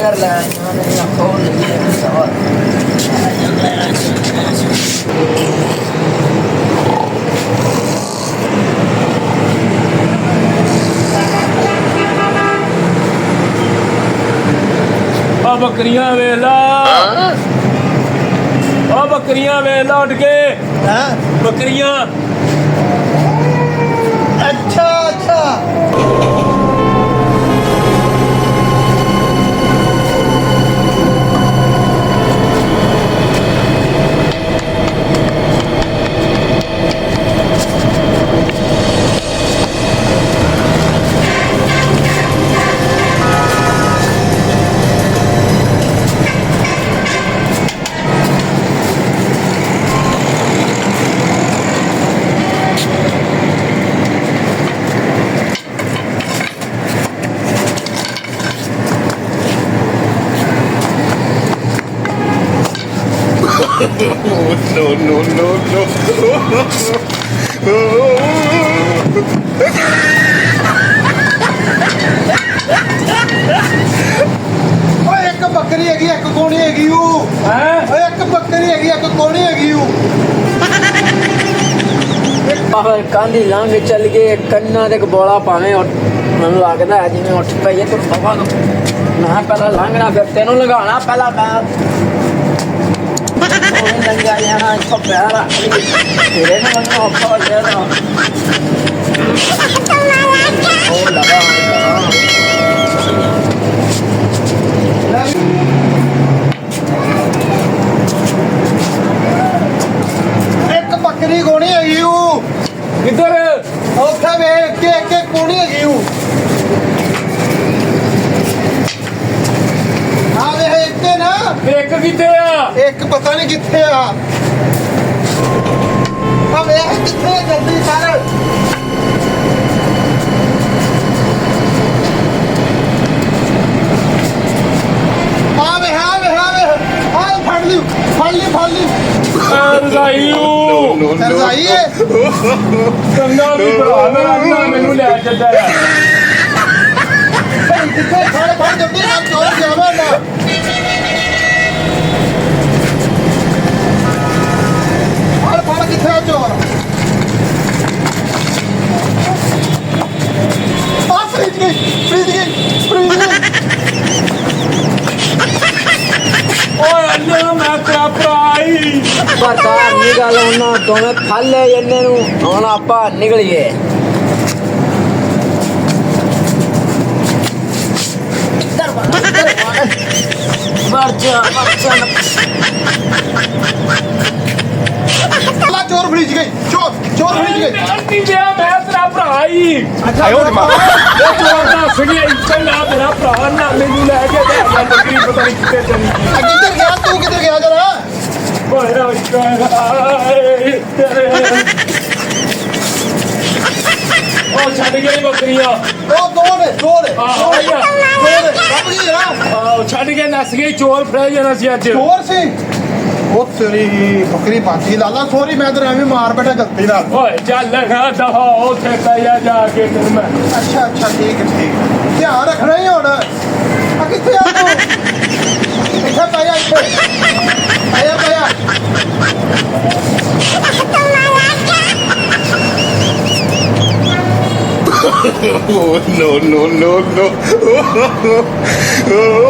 कर ले मैंने खोल लिया सवाल बकरियां वेला बकरियां वेला उठ के बकरियां अच्छा अच्छा एक बकरी हैगी एक कोनी हैगी एक बकरी हैगी एक कोनी हैगी कांदी लांग चल गए कन्ना दे बोला पावे मैं लगता है जिवें उठ पई तो बाबा मैं पहला लांगना फिर तेनों लगाना पहला मैं लंगा यहाँ इसको प्यारा तेरे ने मत ऑफर दे दो ओ लगा एक बकरी कोनी हैगी किधर औखा वे एक कोनी हैगी हाँ वे एक ना एक किथे आ एक पता नहीं किथे आ अब ये किथे जल्दी कर आवे फड़ ली रजाईऊ रजाई है कंगा भी भरा मेरा ना मैनू ले चलदा है किथे फड़ जल्दी ना चोर जावे ना फड़ किथे आ चोर फ्रिज गई ओए अल्लाह मैं तेरा भराई सरकार निकल उन्होंने दोवें फल ले इन्ने नूं हुण आपां निकलिए चोर फ्रिज गई चोर फ्रिज गई नहीं गया मैं तेरा भराई अच्छा चोर दस गया इतना ना मेरा भरा ना मैनू ले के बकरी पता नहीं कितने चली गई किधर गया तू किधर गया जरा मेरा ओ छड़ गई बकरियां दो ने छड़ के नस गई चोर फड़े जाना सी अज चोर से वो तेरी बकरी बाकी लाला सॉरी मैं तेरे एवं मार बैठा गलती नाल ओए चल लगा दफा उथे पया जाके फिर मैं अच्छा ठीक है ध्यान रखना ही होना कितने आ तू इतना पाया पाया no.